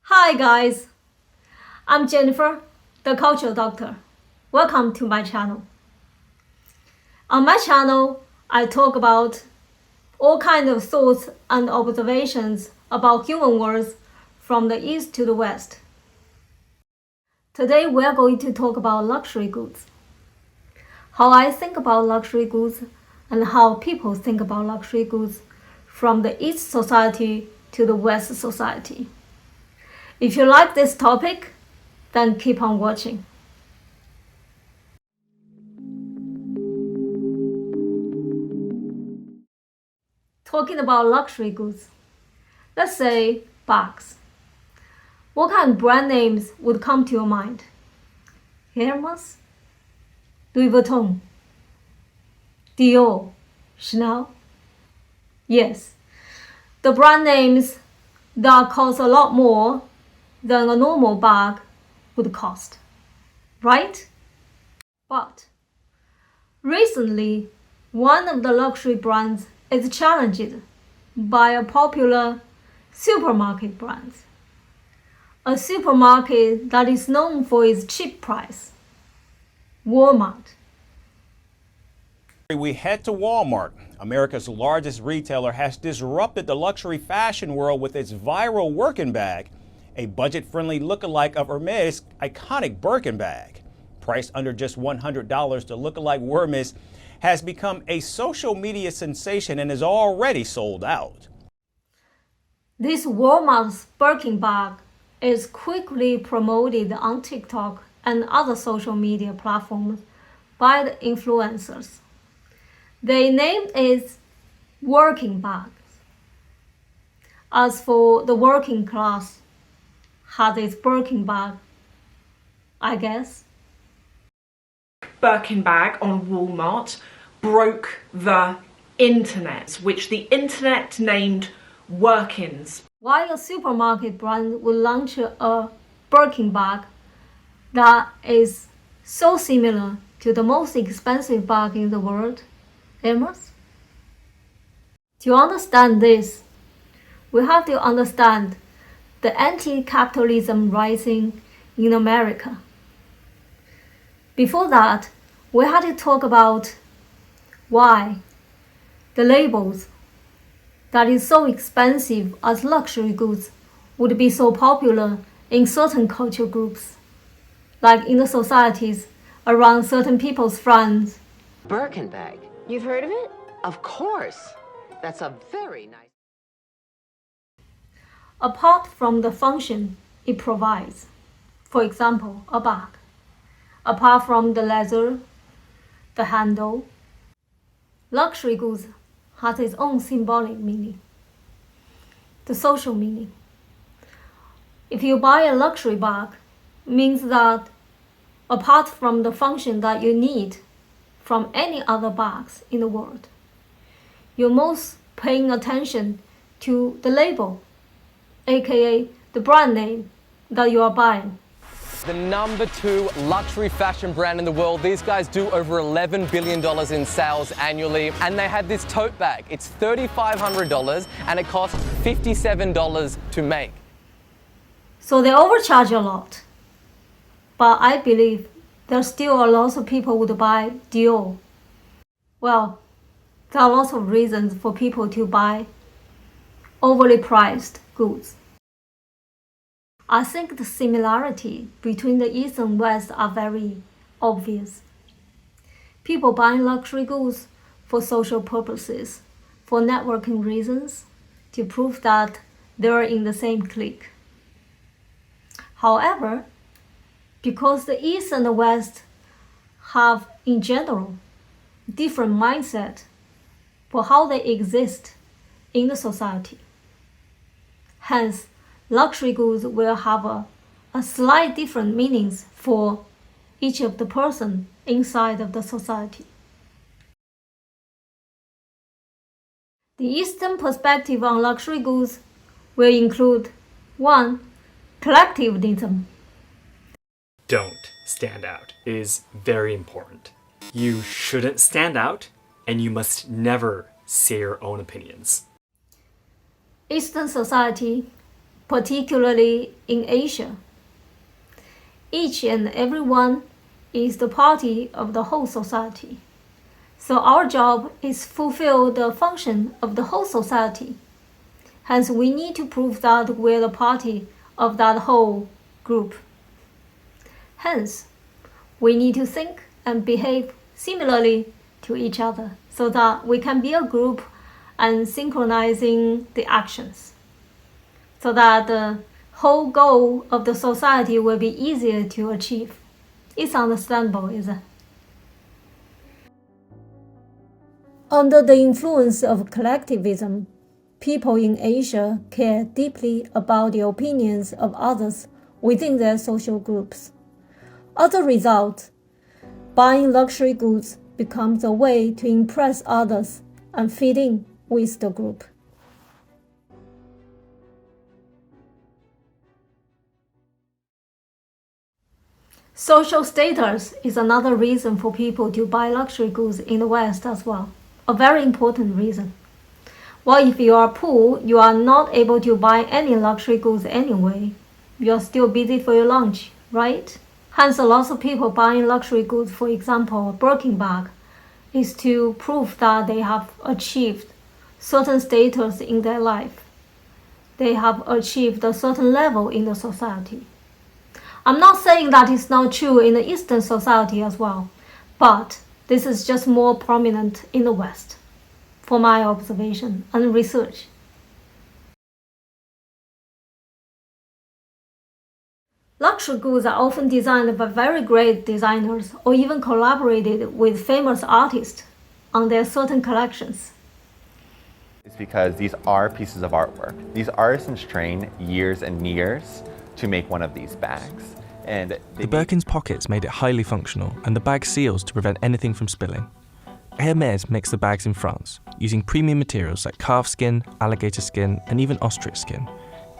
Hi guys, I'm Jennifer, the cultural doctor. Welcome to my channel. On my channel, I talk about all kinds of thoughts and observations about human worlds from the east to the west. Today we're going to talk about luxury goods. How I think about luxury goods and how people think about luxury goods from the East society to the West society. If you like this topic, then keep on watching. Talking about luxury goods, let's say bags. What kind of brand names would come to your mind? Hermès, Louis Vuitton, Dior, Chanel? Yes, the brand names that cost a lot more than a normal bag would cost, right? But recently, one of the luxury brands is challenged by a popular supermarket brand. A supermarket that is known for its cheap price, Walmart. We head to Walmart. America's largest retailer has disrupted the luxury fashion world with its viral working bag, a budget-friendly lookalike of Hermès' iconic Birkin bag. Priced under just $100, the lookalike Hermès has become a social media sensation and is already sold out. This Walmart's Birkin bag is quickly promoted on TikTok and other social media platforms by the influencers. They named it working bags. As for the working class, has its Birkin bag, I guess. Birkin bag on Walmart broke the internet, which the internet named Workins. Why a supermarket brand would launch a Birkin bag that is so similar to the most expensive bag in the world, Hermès? To understand this, we have to understand the anti-capitalism rising in America. Before that, we had to talk about why the labels that is so expensive as luxury goods would be so popular in certain cultural groups, like in the societies around certain people's friends. Birkin bag. You've heard of it? Of course. That's a very nice. Apart from the function it provides, for example, a bag, apart from the leather, the handle, luxury goods has its own symbolic meaning, the social meaning. If you buy a luxury bag, it means that apart from the function that you need from any other bags in the world, you're most paying attention to the label, aka the brand name that you are buying. The #2 luxury fashion brand in the world. These guys do over $11 billion in sales annually, and they have this tote bag. It's $3,500 and it costs $57 to make. So they overcharge a lot. But I believe there's still a lot of people would buy Dior. Well, there are lots of reasons for people to buy overly priced goods. I think the similarity between the East and West are very obvious. People buying luxury goods for social purposes, for networking reasons, to prove that they're in the same clique. However, because the East and the West have, in general, different mindset for how they exist in the society. Hence, luxury goods will have a slight different meanings for each of the person inside of the society. The Eastern perspective on luxury goods will include 1. Collectivism. Don't stand out is very important. You shouldn't stand out, and you must never say your own opinions. Eastern society particularly in Asia. Each and every one is the party of the whole society. So our job is fulfill the function of the whole society. Hence, we need to prove that we're the party of that whole group. Hence, we need to think and behave similarly to each other so that we can be a group and synchronizing the actions so that the whole goal of the society will be easier to achieve. It's understandable, isn't it? Under the influence of collectivism, people in Asia care deeply about the opinions of others within their social groups. As a result, buying luxury goods becomes a way to impress others and fit in with the group. Social status is another reason for people to buy luxury goods in the West as well. A very important reason. Well, if you are poor, you are not able to buy any luxury goods anyway. You are still busy for your lunch, right? Hence, a lot of people buying luxury goods, for example, a Birkin bag, is to prove that they have achieved certain status in their life. They have achieved a certain level in the society. I'm not saying that it's not true in the Eastern society as well, but this is just more prominent in the West, for my observation and research. Luxury goods are often designed by very great designers or even collaborated with famous artists on their certain collections. It's because these are pieces of artwork. These artisans train years and years to make one of these bags. And the Birkin's pockets made it highly functional and the bag seals to prevent anything from spilling. Hermès makes the bags in France, using premium materials like calf skin, alligator skin, and even ostrich skin.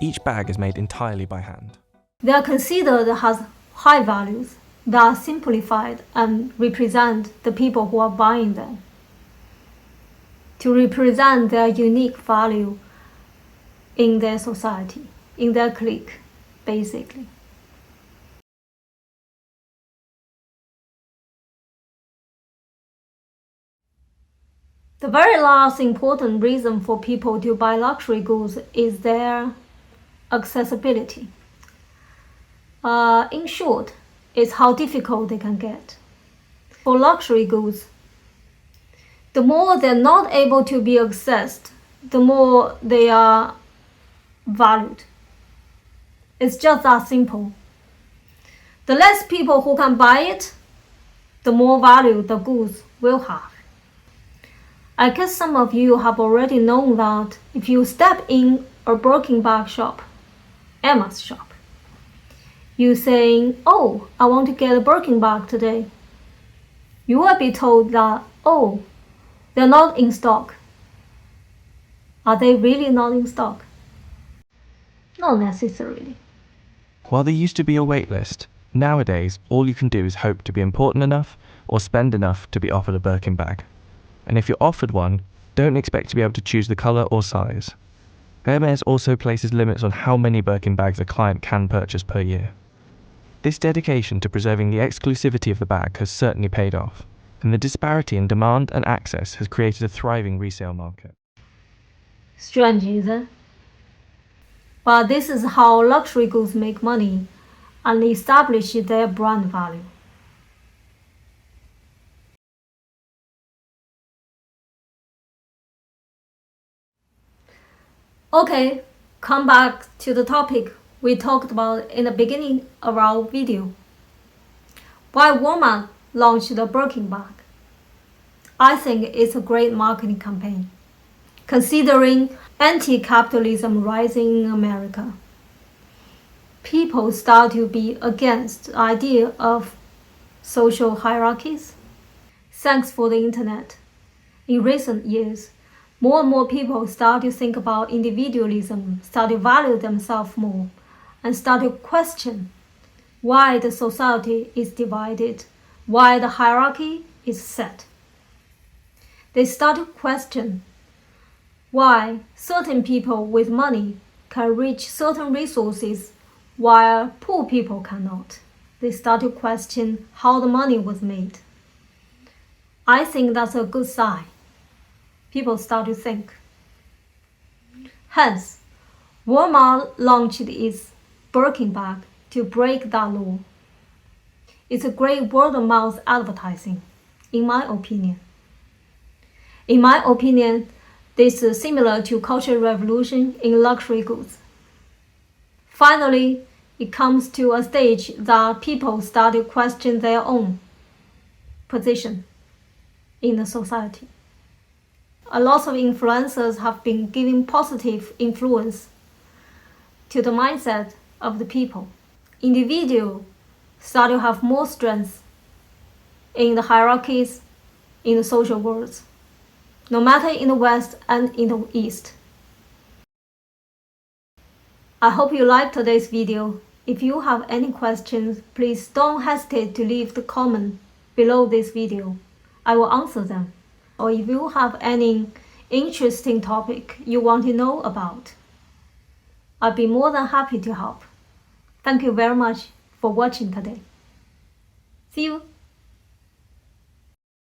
Each bag is made entirely by hand. They are considered as high values that are simplified and represent the people who are buying them, to represent their unique value in their society, in their clique, basically. The very last important reason for people to buy luxury goods is their accessibility. In short, it's how difficult they can get. For luxury goods, the more they're not able to be accessed, the more they are valued. It's just that simple. The less people who can buy it, the more value the goods will have. I guess some of you have already known that if you step in a Birkin bag shop, Emma's shop, you saying, "Oh, I want to get a Birkin bag today," you will be told that, "Oh, they're not in stock." Are they really not in stock? Not necessarily. While there used to be a wait list, nowadays all you can do is hope to be important enough or spend enough to be offered a Birkin bag. And if you're offered one, don't expect to be able to choose the colour or size. Hermès also places limits on how many Birkin bags a client can purchase per year. This dedication to preserving the exclusivity of the bag has certainly paid off, and the disparity in demand and access has created a thriving resale market. Strange, isn't it? But this is how luxury goods make money and establish their brand value. Okay, come back to the topic we talked about in the beginning of our video. Why Walmart launched the Birkin bag? I think it's a great marketing campaign, considering anti-capitalism rising in America. People start to be against the idea of social hierarchies. Thanks for the internet. In recent years, more and more people start to think about individualism, start to value themselves more, and start to question why the society is divided, why the hierarchy is set. They start to question why certain people with money can reach certain resources while poor people cannot. They start to question how the money was made. I think that's a good sign. People start to think. Hence, Walmart launched its Birkin bag to break that law. It's a great word-of-mouth advertising, in my opinion. In my opinion, this is similar to Cultural Revolution in luxury goods. Finally, it comes to a stage that people start to question their own position in the society. A lot of influencers have been giving positive influence to the mindset of the people. Individuals start to have more strength in the hierarchies in the social worlds, no matter in the West and in the East. I hope you liked today's video. If you have any questions, please don't hesitate to leave the comment below this video. I will answer them. Or if you have any interesting topic you want to know about, I'll be more than happy to help. Thank you very much for watching today. See you!